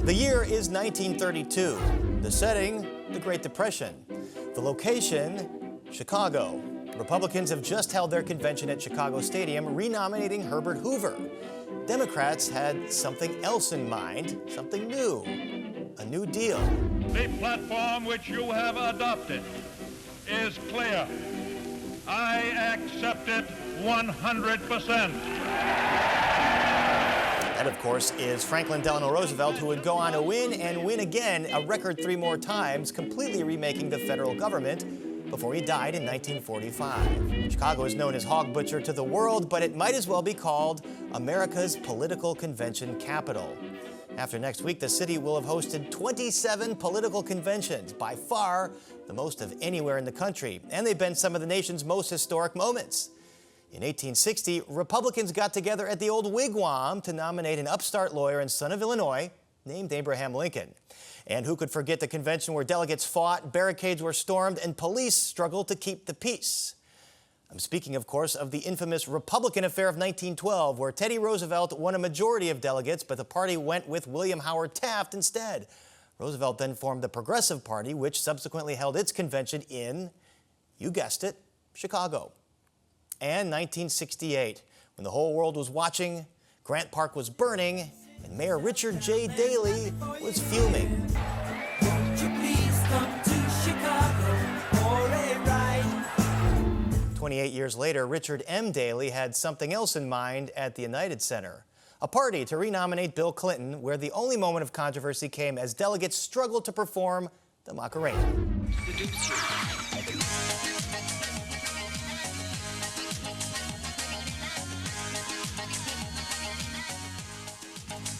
The year is 1932. The setting, the Great Depression. The location, Chicago. Republicans have just held their convention at Chicago Stadium, renominating Herbert Hoover. Democrats had something else in mind, something new, a New Deal. The platform which you have adopted is clear. I accept it 100%. That, of course, is Franklin Delano Roosevelt, who would go on to win and win again, a record 3 more times, completely remaking the federal government before he died in 1945. Chicago is known as Hog Butcher to the world, but it might as well be called America's political convention capital. After next week, the city will have hosted 27 political conventions, by far the most of anywhere in the country, and they've been some of the nation's most historic moments. In 1860, Republicans got together at the old Wigwam to nominate an upstart lawyer and son of Illinois named Abraham Lincoln. And who could forget the convention where delegates fought, barricades were stormed, and police struggled to keep the peace? I'm speaking, of course, of the infamous Republican affair of 1912, where Teddy Roosevelt won a majority of delegates, but the party went with William Howard Taft instead. Roosevelt then formed the Progressive Party, which subsequently held its convention in, you guessed it, Chicago. And 1968, when the whole world was watching, Grant Park was burning, and Mayor Richard J. Daley was fuming. Won't you please come to Chicago for a ride? 28 years later, Richard M. Daley had something else in mind at the United Center. A party to renominate Bill Clinton, where the only moment of controversy came as delegates struggled to perform the Macarena.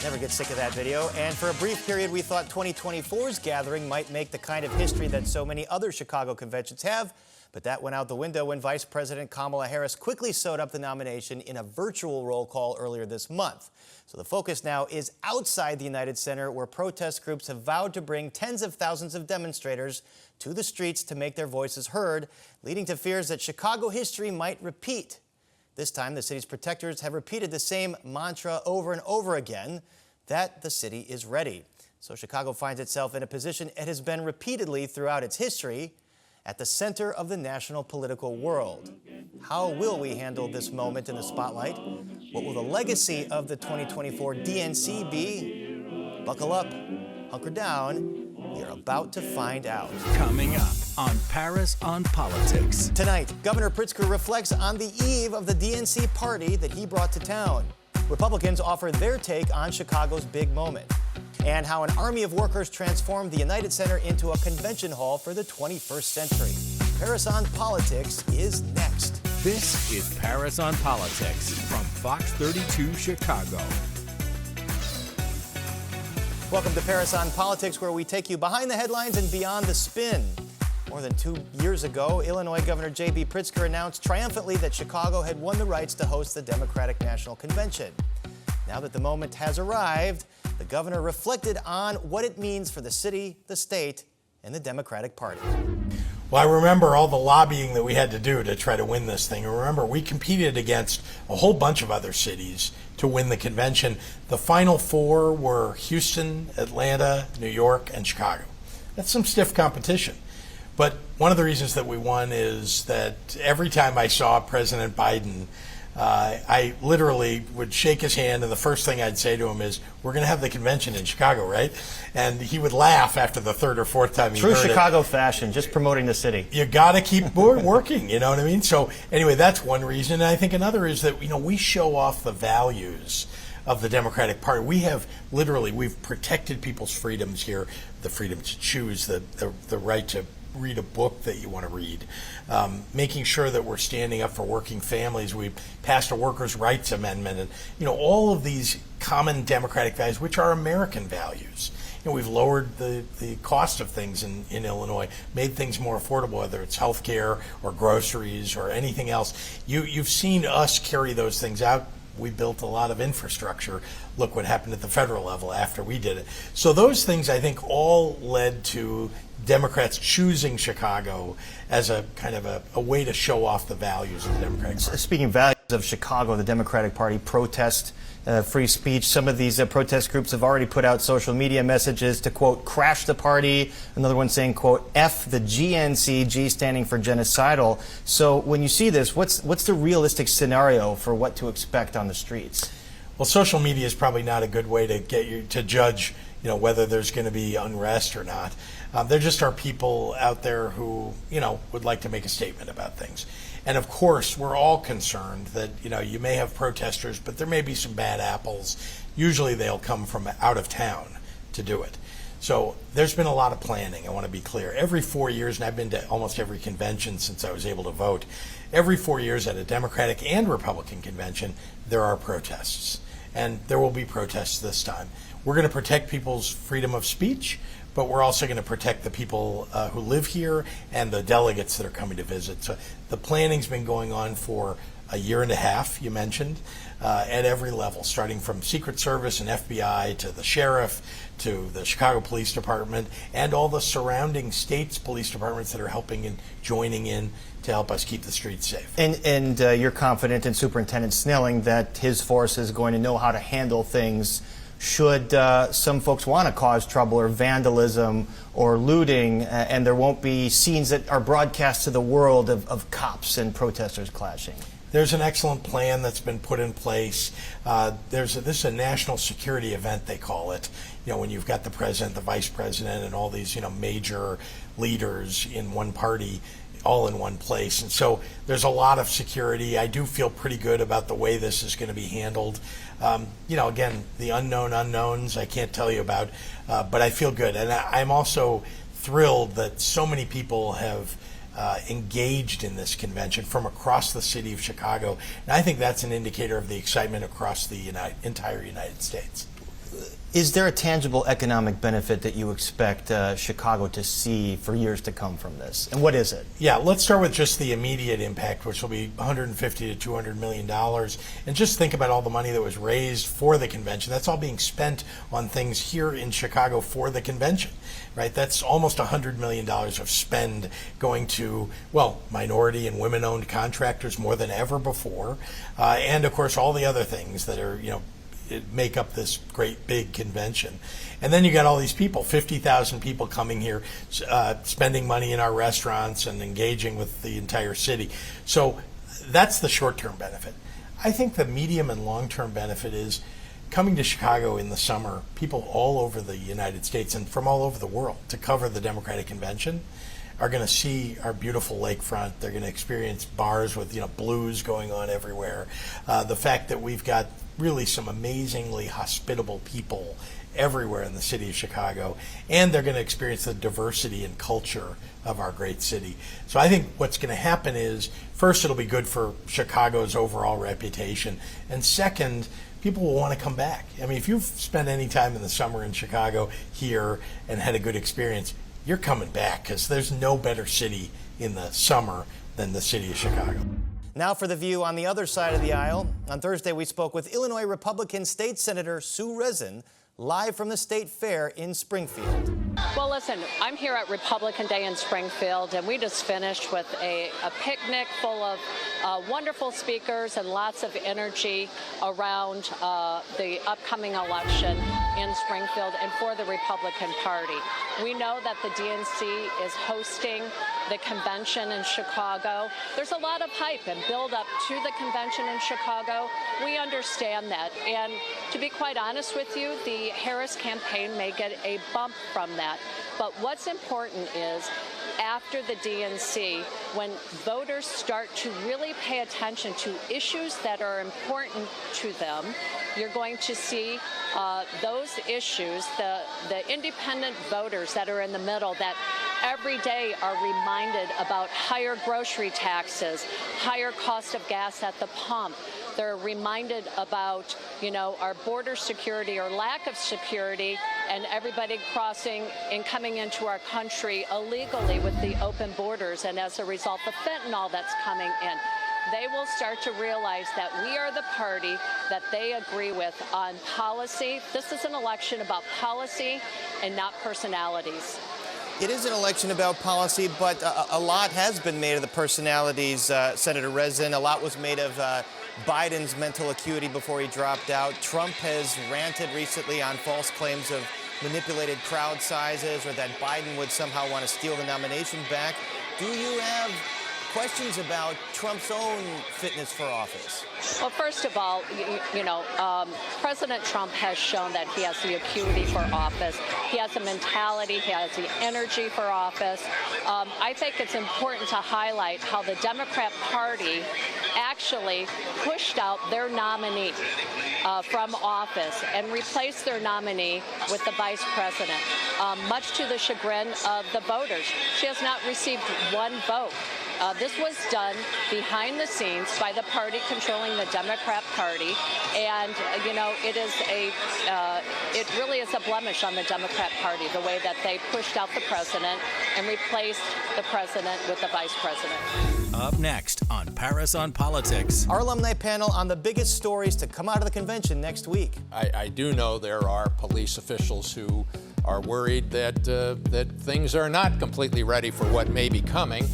Never get sick of that video. And for a brief period, we thought 2024's gathering might make the kind of history that so many other Chicago conventions have. But that went out the window when Vice President Kamala Harris quickly sewed up the nomination in a virtual roll call earlier this month. So the focus now is outside the United Center, where protest groups have vowed to bring tens of thousands of demonstrators to the streets to make their voices heard, leading to fears that Chicago history might repeat. This time, the city's protectors have repeated the same mantra over and over again, that the city is ready. So Chicago finds itself in a position it has been repeatedly throughout its history, at the center of the national political world. How will we handle this moment in the spotlight? What will the legacy of the 2024 DNC be? Buckle up, hunker down, you're about to find out. Coming up on Paris on Politics. Tonight, Governor Pritzker reflects on the eve of the DNC party that he brought to town. Republicans offer their take on Chicago's big moment, and how an army of workers transformed the United Center into a convention hall for the 21st century. Paris on Politics is next. This is Paris on Politics from Fox 32 Chicago. Welcome to Paris on Politics, where we take you behind the headlines and beyond the spin. More than 2 years ago, Illinois Governor J.B. Pritzker announced triumphantly that Chicago had won the rights to host the Democratic National Convention. Now that the moment has arrived, the governor reflected on what it means for the city, the state, and the Democratic Party. Well, I remember all the lobbying that we had to do to try to win this thing. And remember, we competed against a whole bunch of other cities to win the convention. The final 4 were Houston, Atlanta, New York, and Chicago. That's some stiff competition. But one of the reasons that we won is that every time I saw President Biden, I literally would shake his hand, and the first thing I'd say to him is, "We're going to have the convention in Chicago, right?" And he would laugh after the 3rd or 4th time he heard it. True Chicago fashion, just promoting the city. You got to keep working, you know what I mean? So anyway, that's one reason. And I think another is that, we show off the values of the Democratic Party. We've protected people's freedoms here, the freedom to choose, the right to read a book that you want to read, making sure that we're standing up for working families. We passed a workers' rights amendment, and all of these common democratic values, which are American values. We've lowered the cost of things in Illinois, made things more affordable, whether it's health care or groceries or anything else. You've seen us carry those things out. We built a lot of infrastructure. Look what happened at the federal level after we did it. So those things, I think, all led to Democrats choosing Chicago as a kind of a way to show off the values of the Democratic Party. Speaking of values of Chicago, the Democratic Party protest free speech. Some of these protest groups have already put out social media messages to, quote, crash the party. Another one saying, quote, F the GNC, G standing for genocidal. So when you see this, what's the realistic scenario for what to expect on the streets? Well, social media is probably not a good way to get you to judge, whether there's going to be unrest or not. There just are people out there who, would like to make a statement about things. And of course, we're all concerned that, you may have protesters, but there may be some bad apples. Usually they'll come from out of town to do it. So there's been a lot of planning, I want to be clear. Every 4 years, and I've been to almost every convention since I was able to vote, every 4 years at a Democratic and Republican convention, there are protests. And there will be protests this time. We're going to protect people's freedom of speech, but we're also going to protect the people who live here and the delegates that are coming to visit. So the planning's been going on for a year and a half, you mentioned, at every level, starting from Secret Service and FBI to the sheriff to the Chicago Police Department and all the surrounding states' police departments that are helping and joining in to help us keep the streets safe. And you're confident in Superintendent Snelling that his force is going to know how to handle things should some folks want to cause trouble or vandalism or looting, and there won't be scenes that are broadcast to the world of cops and protesters clashing. There's an excellent plan that's been put in place. This is a national security event, they call it. When you've got the president, the vice president, and all these major leaders in one party all in one place. And so there's a lot of security. I do feel pretty good about the way this is going to be handled. Again, the unknown unknowns I can't tell you about, but I feel good. And I'm also thrilled that so many people have engaged in this convention from across the city of Chicago. And I think that's an indicator of the excitement across the entire United States. Is there a tangible economic benefit that you expect Chicago to see for years to come from this? And what is it? Yeah, let's start with just the immediate impact, which will be $150 to $200 million. And just think about all the money that was raised for the convention. That's all being spent on things here in Chicago for the convention, right? That's almost $100 million of spend going to, minority and women-owned contractors more than ever before. And, of course, all the other things that are, make up this great big convention. And then you got all these people, 50,000 people coming here, spending money in our restaurants and engaging with the entire city. So that's the short-term benefit. I think the medium and long-term benefit is coming to Chicago in the summer, people all over the United States and from all over the world to cover the Democratic Convention are going to see our beautiful lakefront. They're going to experience bars with blues going on everywhere. The fact that we've got really some amazingly hospitable people everywhere in the city of Chicago, and they're going to experience the diversity and culture of our great city. So I think what's going to happen is, first, it'll be good for Chicago's overall reputation, and second, people will want to come back. I mean, if you've spent any time in the summer in Chicago here and had a good experience, you're coming back, because there's no better city in the summer than the city of Chicago. Now for the view on the other side of the aisle. On Thursday, we spoke with Illinois Republican State Senator Sue Rezin, live from the State Fair in Springfield. Well, listen, I'm here at Republican Day in Springfield, and we just finished with a picnic full of wonderful speakers and lots of energy around the upcoming election in Springfield and for the Republican Party. We know that the DNC is hosting the convention in Chicago. There's a lot of hype and build up to the convention in Chicago. We understand that. And to be quite honest with you, the Harris campaign may get a bump from that. But what's important is, after the DNC, when voters start to really pay attention to issues that are important to them, you're going to see those issues, the independent voters that are in the middle that every day are reminded about higher grocery taxes, higher cost of gas at the pump. They're reminded about, our border security or lack of security, and everybody crossing and coming into our country illegally with the open borders, and as a result, the fentanyl that's coming in. They will start to realize that we are the party that they agree with on policy. This is an election about policy and not personalities. It is an election about policy, but a lot has been made of the personalities, Senator Rezin. A lot was made of Biden's mental acuity before he dropped out. Trump has ranted recently on false claims of manipulated crowd sizes or that Biden would somehow want to steal the nomination back. Do you have questions about Trump's own fitness for office? Well, first of all, President Trump has shown that he has the acuity for office. He has the mentality. He has the energy for office. I think it's important to highlight how the Democrat Party actually pushed out their nominee from office and replaced their nominee with the vice president, much to the chagrin of the voters. She has not received one vote. This was done behind the scenes by the party controlling the Democrat Party, and it really is a blemish on the Democrat Party the way that they pushed out the president and replaced the president with the vice president. Up next on Paris on Politics. Our alumni panel on the biggest stories to come out of the convention next week. I do know there are police officials who are worried that things are not completely ready for what may be coming.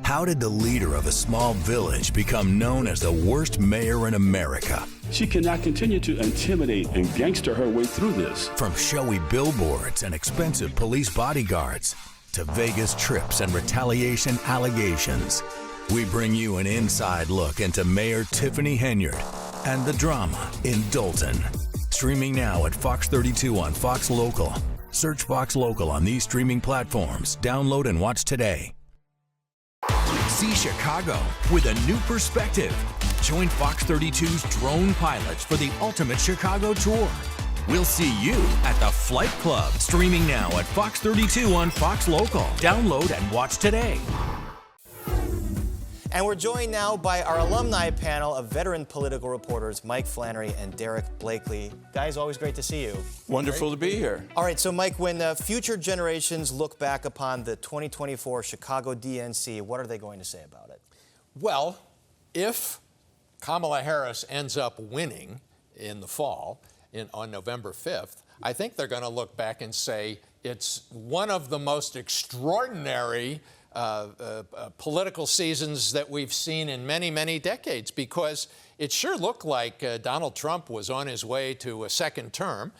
How did the leader of a small village become known as the worst mayor in America? She cannot continue to intimidate and gangster her way through this. From showy billboards and expensive police bodyguards to Vegas trips and retaliation allegations, we bring you an inside look into Mayor Tiffany Henyard and the drama in Dalton. Streaming now at Fox 32 on Fox Local. Search Fox Local on these streaming platforms. Download and watch today. See Chicago with a new perspective. Join Fox 32's drone pilots for the ultimate Chicago tour. We'll see you at the Flight Club, streaming now at Fox 32 on Fox Local. Download and watch today. And we're joined now by our alumni panel of veteran political reporters, Mike Flannery and Derek Blakely. Guys, always great to see you. Wonderful to be here. All right, so Mike, when future generations look back upon the 2024 Chicago DNC, what are they going to say about it? Well, if Kamala Harris ends up winning in the fall, on November 5th, I think they're going to look back and say it's one of the most extraordinary political seasons that we've seen in many, many decades, because it sure looked like Donald Trump was on his way to a second term,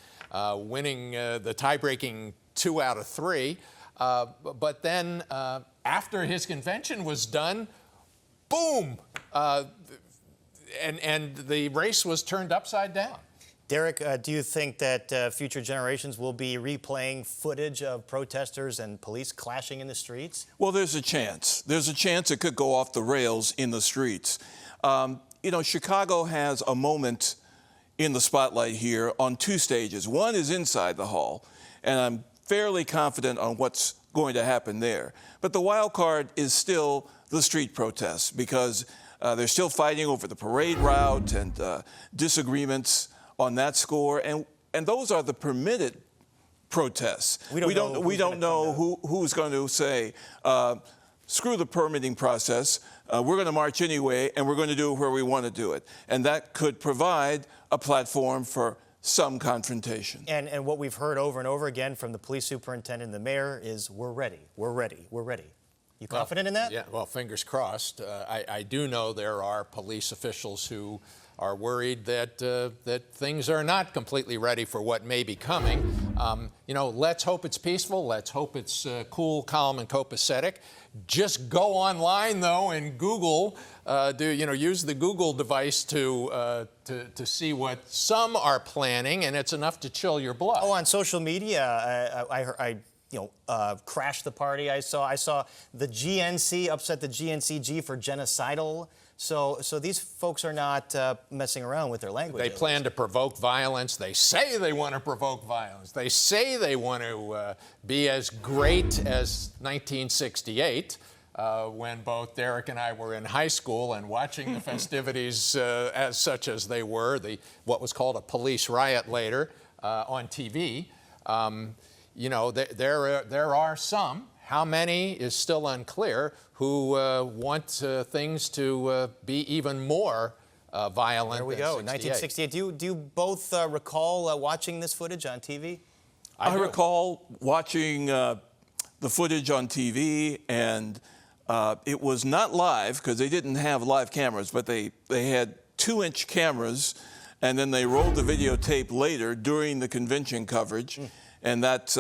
winning the tie-breaking 2 out of 3. But then after his convention was done, boom, and the race was turned upside down. Derek, do you think that future generations will be replaying footage of protesters and police clashing in the streets? Well, there's a chance. There's a chance it could go off the rails in the streets. Chicago has a moment in the spotlight here on 2 stages. One is inside the hall, and I'm fairly confident on what's going to happen there. But the wild card is still the street protests, because they're still fighting over the parade route and disagreements on that score, and those are the permitted protests. We don't know who's going to say, screw the permitting process, we're going to march anyway, and we're going to do it where we want to do it. And that could provide a platform for some confrontation. And what we've heard over and over again from the police superintendent and the mayor is, we're ready, we're ready, we're ready. You confident in that? Yeah, well, fingers crossed. I do know there are police officials who are worried that things are not completely ready for what may be coming. Let's hope it's peaceful. Let's hope it's cool, calm, and copacetic. Just go online, though, and Google. Use the Google device to see what some are planning, and it's enough to chill your blood. Oh, on social media, I crashed the party. I saw the GNC upset the GNCG for genocidal. So these folks are not messing around with their language. They plan to provoke violence. They say they want to provoke violence. They say they want to be as great as 1968, when both Derek and I were in high school and watching the festivities as such as they were, what was called a police riot later on TV. There are some How many is still unclear, who want things to be even more violent. There we go, 1968. Do you both recall watching this footage on TV? I recall watching the footage on TV, and it was not live because they didn't have live cameras, but they had 2-inch cameras, and then they rolled the videotape later during the convention coverage, and that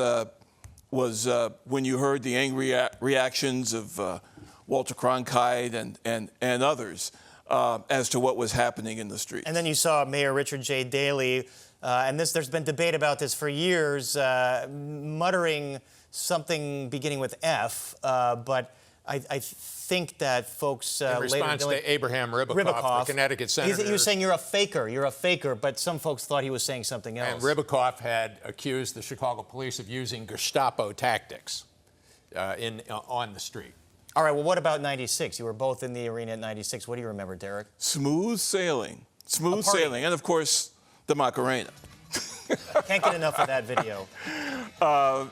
was when you heard the angry reactions of Walter Cronkite and others as to what was happening in the streets. And then you saw Mayor Richard J. Daley, and there's been debate about this for years, muttering something beginning with F, but I think that folks in response to Abraham Ribicoff, the Connecticut senator. He was saying you're a faker, but some folks thought he was saying something else. And Ribicoff had accused the Chicago police of using Gestapo tactics on the street. All right, well, what about 96? You were both in the arena at 96. What do you remember, Derek? Smooth sailing, and of course, the Macarena. Can't get enough of that video.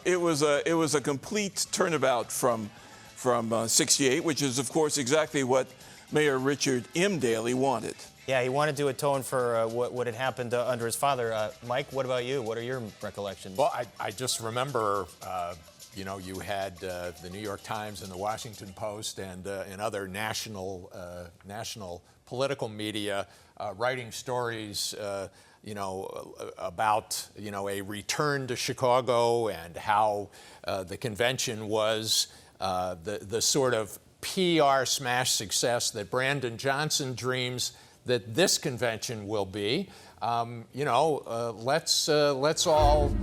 It was a complete turnabout from 68, which is, of course, exactly what Mayor Richard M. Daley wanted. Yeah, he wanted to atone for what had happened under his father. Mike, what about you? What are your recollections? Well, I just remember, you had the New York Times and the Washington Post and other national political media writing stories, about, a return to Chicago and how the convention was the sort of PR smash success that Brandon Johnson dreams that this convention will be. Let's all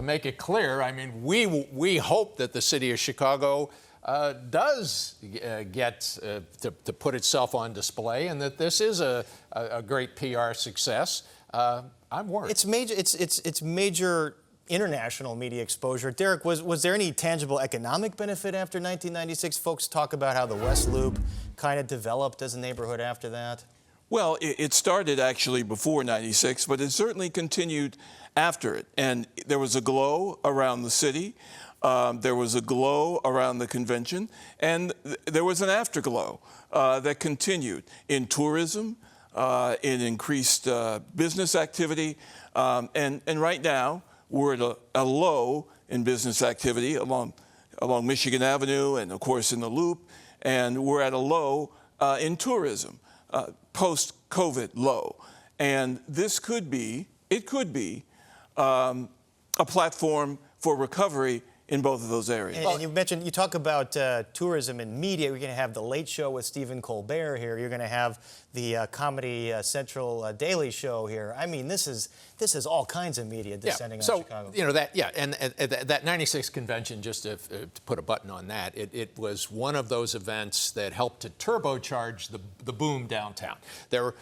make it clear. I mean, we hope that the city of Chicago does get to put itself on display, and that this is a great PR success. I'm worried. It's major international media exposure. Derek, was there any tangible economic benefit after 1996? Folks talk about how the West Loop kind of developed as a neighborhood after that. Well, it started actually before 96, but it certainly continued after it. And there was a glow around the city. There was a glow around the convention. And there was an afterglow that continued in tourism, in increased business activity. And right now, we're at a low in business activity along Michigan Avenue and, of course, in the Loop. And we're at a low in tourism. Post-COVID low. And this could be a platform for recovery in both of those areas. And you talk about tourism and media. We're going to have the Late Show with Stephen Colbert here. You're going to have the Comedy Central Daily Show here. I mean, this is all kinds of media descending on Chicago. And that 96 convention, just to put a button on that, it was one of those events that helped to turbocharge the boom downtown. There were,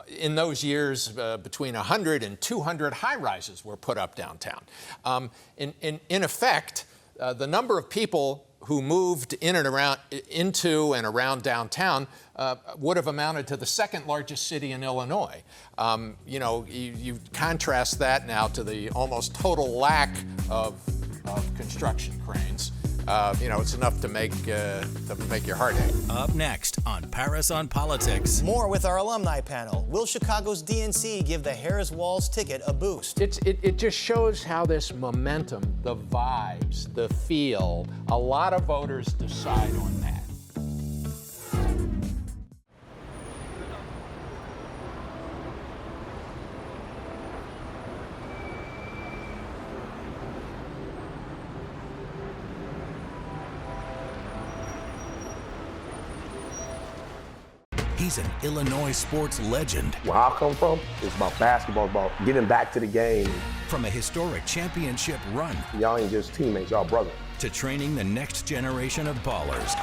in those years, between 100 and 200 high-rises were put up downtown. In effect, the number of people who moved into and around downtown would have amounted to the second largest city in Illinois. You contrast that now to the almost total lack of construction cranes. It's enough to make your heart ache. Up next on Paris on Politics. More with our alumni panel. Will Chicago's DNC give the Harris Walls ticket a boost? It just shows how this momentum, the vibes, the feel, a lot of voters decide on that. He's an Illinois sports legend. Where I come from, it's about basketball, about getting back to the game. From a historic championship run. Y'all ain't just teammates, y'all brothers. To training the next generation of ballers.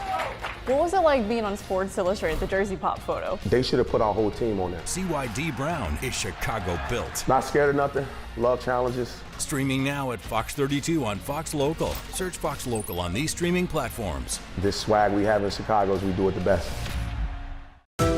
What was it like being on Sports Illustrated, the Jersey Pop photo? They should have put our whole team on there. See why D. Brown is Chicago built. Not scared of nothing, love challenges. Streaming now at Fox 32 on Fox Local. Search Fox Local on these streaming platforms. This swag we have in Chicago is we do it the best.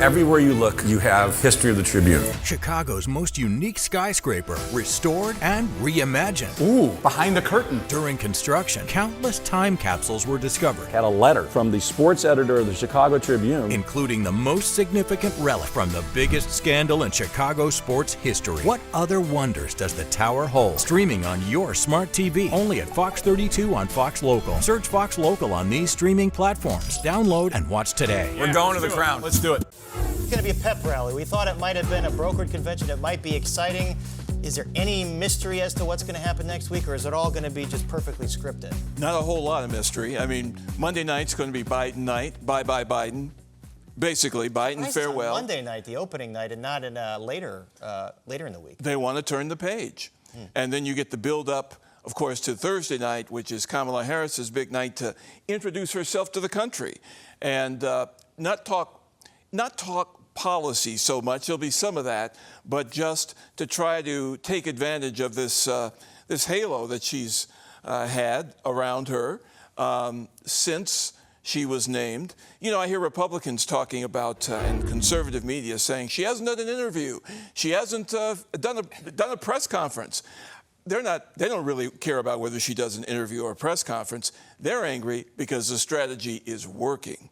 Everywhere you look, you have history of the Tribune. Chicago's most unique skyscraper, restored and reimagined. Ooh, behind the curtain. During construction, countless time capsules were discovered, Had a letter from the sports editor of the Chicago Tribune, including the most significant relic from the biggest scandal in Chicago sports history. What other wonders does the tower hold? Streaming on your smart TV, only at Fox 32 on Fox Local. Search Fox Local on these streaming platforms. Download and watch today. We're going to the Crown. Let's do it. It's going to be a pep rally. We thought it might have been a brokered convention. It might be exciting. Is there any mystery as to what's going to happen next week, or is it all going to be just perfectly scripted? Not a whole lot of mystery. I mean, Monday night's going to be Biden night. Bye-bye Biden. Basically, Biden farewell. Monday night, the opening night, and not in later in the week. They want to turn the page. And then you get the build-up, of course, to Thursday night, which is Kamala Harris's big night to introduce herself to the country. And not talk policy so much. There'll be some of that, but just to try to take advantage of this this halo that she's had around her since she was named. You know, I hear Republicans talking about in conservative media saying she hasn't done an interview, she hasn't done a press conference. They don't really care about whether she does an interview or a press conference. They're angry because the strategy is working.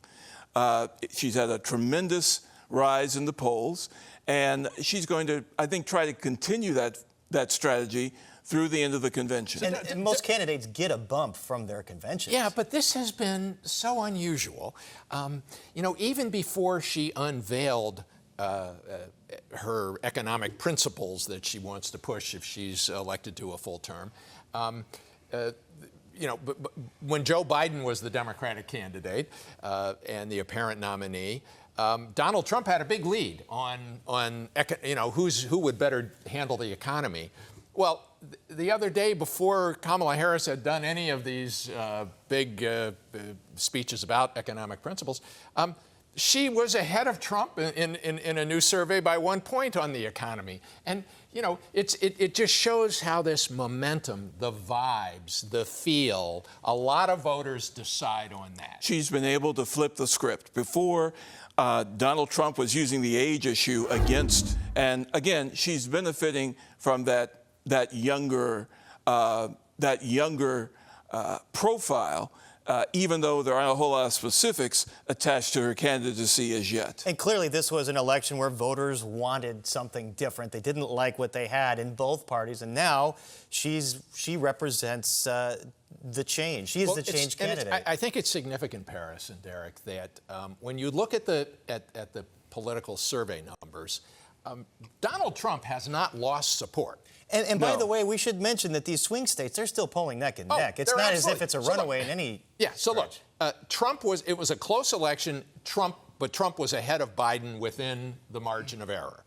She's had a tremendous rise in the polls, and she's going to, I think, try to continue that strategy through the end of the convention. And most candidates get a bump from their conventions. Yeah, but this has been so unusual. You know, even before she unveiled her economic principles that she wants to push if she's elected to a full term, you know, when Joe Biden was the Democratic candidate and the apparent nominee, Donald Trump had a big lead on you know, who would better handle the economy. Well, the other day, before Kamala Harris had done any of these big speeches about economic principles, she was ahead of Trump in a new survey by 1 point on the economy. And, you know, it just shows how this momentum, the vibes, the feel, a lot of voters decide on that. She's been able to flip the script. Before, Donald Trump was using the age issue against, and again, she's benefiting from that younger profile, even though there aren't a whole lot of specifics attached to her candidacy as yet. And clearly this was an election where voters wanted something different. They didn't like what they had in both parties, and now she represents the change. She is the change candidate. I think it's significant, Paris and Derek, that when you look at the political survey numbers, Donald Trump has not lost support. And by the way, we should mention that these swing states, they're still polling neck and neck. It's not as if it's a runaway in any. Yeah, so look, it was a close election, but Trump was ahead of Biden within the margin of error.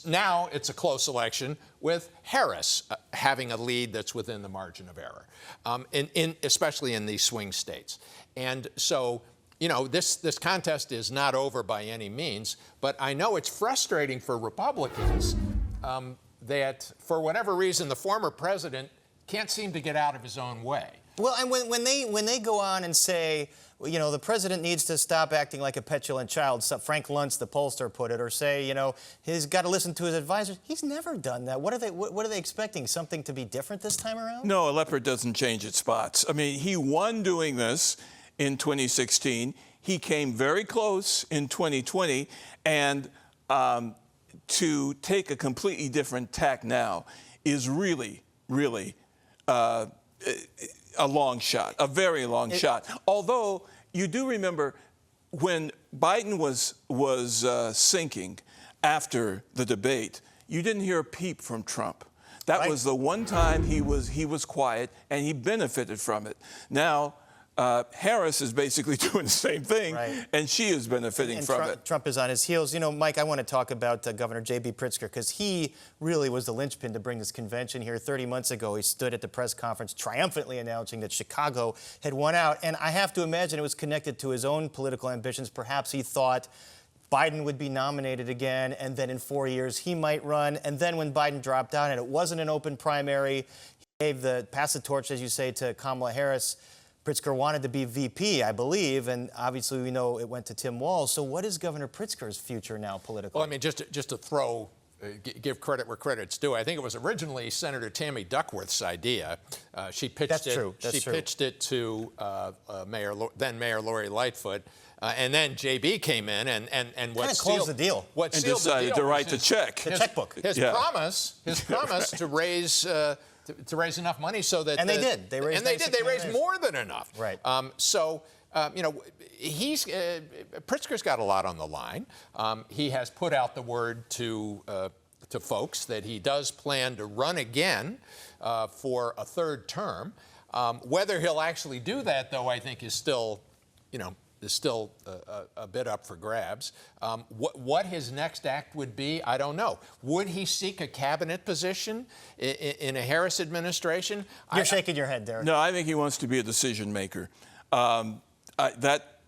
Now it's a close election with Harris having a lead that's within the margin of error, especially in these swing states. And so, you know, this contest is not over by any means, but I know it's frustrating for Republicans that, for whatever reason, the former president can't seem to get out of his own way. Well, and when they go on and say, well, you know, the president needs to stop acting like a petulant child, so Frank Luntz, the pollster, put it, or say, you know, he's got to listen to his advisors. He's never done that. What are they expecting? Something to be different this time around? No, a leopard doesn't change its spots. I mean, he won doing this in 2016. He came very close in 2020, and to take a completely different tack now is really, really a long shot, a very long shot. Although you do remember when Biden was sinking after the debate, you didn't hear a peep from Trump. That was the one time he was quiet, and he benefited from it. Now, Harris is basically doing the same thing, and she is benefiting from it. Trump is on his heels. You know, Mike, I want to talk about Governor J.B. Pritzker, because he really was the linchpin to bring this convention here. 30 months ago, he stood at the press conference triumphantly announcing that Chicago had won out. And I have to imagine it was connected to his own political ambitions. Perhaps he thought Biden would be nominated again, and then in 4 years he might run. And then when Biden dropped out and it wasn't an open primary, he passed the torch, as you say, to Kamala Harris. Pritzker wanted to be VP, I believe, and obviously we know it went to Tim Walz. So what is Governor Pritzker's future now politically? Well, I mean, just to throw, give credit where credit's due. I think it was originally Senator Tammy Duckworth's idea. She pitched pitched it to then Mayor Lori Lightfoot. And then JB came in and what closed the deal. What and sealed decided the deal to write the check. The checkbook. His promise to raise enough money so that they did. They raised. And they did. They raised more than enough. Right. Pritzker's got a lot on the line. He has put out the word to folks that he does plan to run again for a third term. Whether he'll actually do that, though, I think is still, a bit up for grabs. What his next act would be, I don't know. Would he seek a cabinet position in a Harris administration? You're shaking your head, Derek. No, I think he wants to be a decision maker. That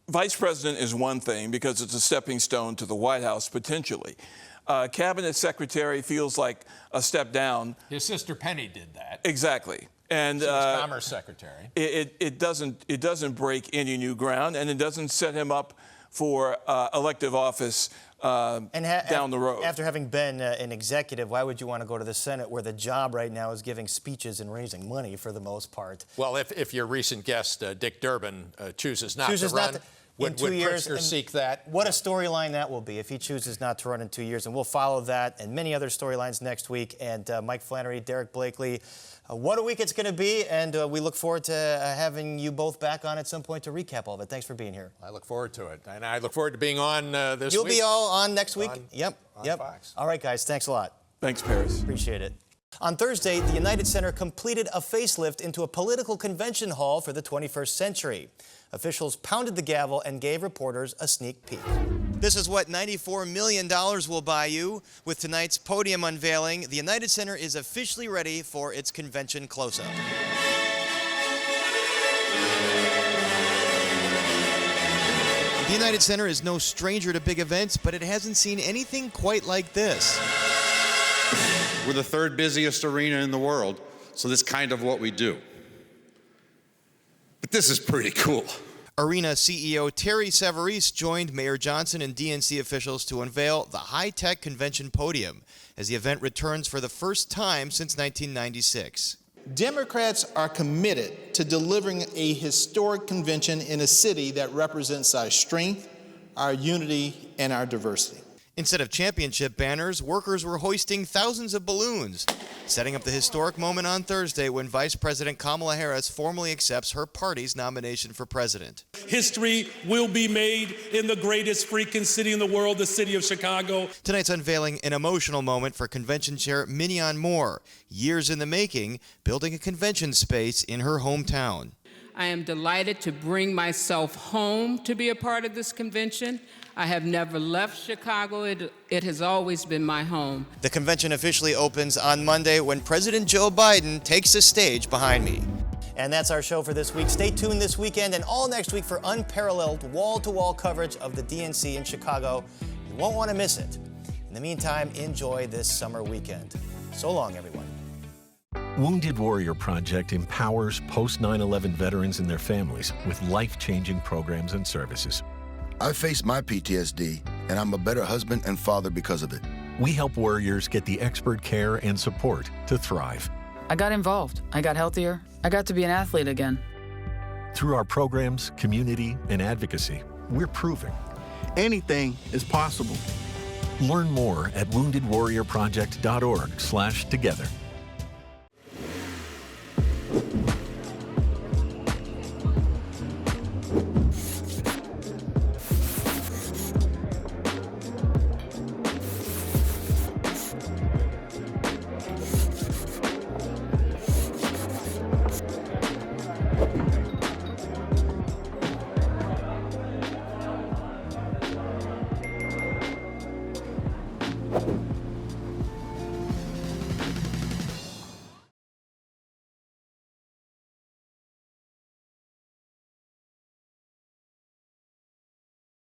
vice president is one thing because it's a stepping stone to the White House potentially. Cabinet secretary feels like a step down. His sister Penny did that. Exactly. And she was Commerce Secretary. It doesn't break any new ground, and it doesn't set him up for elective office down the road. After having been an executive, why would you want to go to the Senate, where the job right now is giving speeches and raising money for the most part? Well, if your recent guest Dick Durbin chooses not to run. Would Pritzker seek that? What a storyline that will be if he chooses not to run in 2 years. And we'll follow that and many other storylines next week. And Mike Flannery, Derek Blakely, what a week it's going to be. And we look forward to having you both back on at some point to recap all of it. Thanks for being here. I look forward to it. And I look forward to being on this You'll week. You'll be all on next week? Yep. Fox. All right, guys. Thanks a lot. Thanks, Paris. Appreciate it. On Thursday, the United Center completed a facelift into a political convention hall for the 21st century. Officials pounded the gavel and gave reporters a sneak peek. This is what $94 million will buy you. With tonight's podium unveiling, the United Center is officially ready for its convention close-up. The United Center is no stranger to big events, but it hasn't seen anything quite like this. We're the third busiest arena in the world, so this is kind of what we do. But this is pretty cool. Arena CEO Terry Severese joined Mayor Johnson and DNC officials to unveil the high-tech convention podium as the event returns for the first time since 1996. Democrats are committed to delivering a historic convention in a city that represents our strength, our unity, and our diversity. Instead of championship banners, workers were hoisting thousands of balloons, setting up the historic moment on Thursday when Vice President Kamala Harris formally accepts her party's nomination for president. History will be made in the greatest freaking city in the world, the city of Chicago. Tonight's unveiling an emotional moment for convention chair Mignon Moore, years in the making, building a convention space in her hometown. I am delighted to bring myself home to be a part of this convention. I have never left Chicago. It has always been my home. The convention officially opens on Monday when President Joe Biden takes the stage behind me. And that's our show for this week. Stay tuned this weekend and all next week for unparalleled wall-to-wall coverage of the DNC in Chicago. You won't want to miss it. In the meantime, enjoy this summer weekend. So long, everyone. Wounded Warrior Project empowers post-9/11 veterans and their families with life-changing programs and services. I faced my PTSD, and I'm a better husband and father because of it. We help warriors get the expert care and support to thrive. I got involved. I got healthier. I got to be an athlete again. Through our programs, community, and advocacy, we're proving anything is possible. Learn more at woundedwarriorproject.org/together.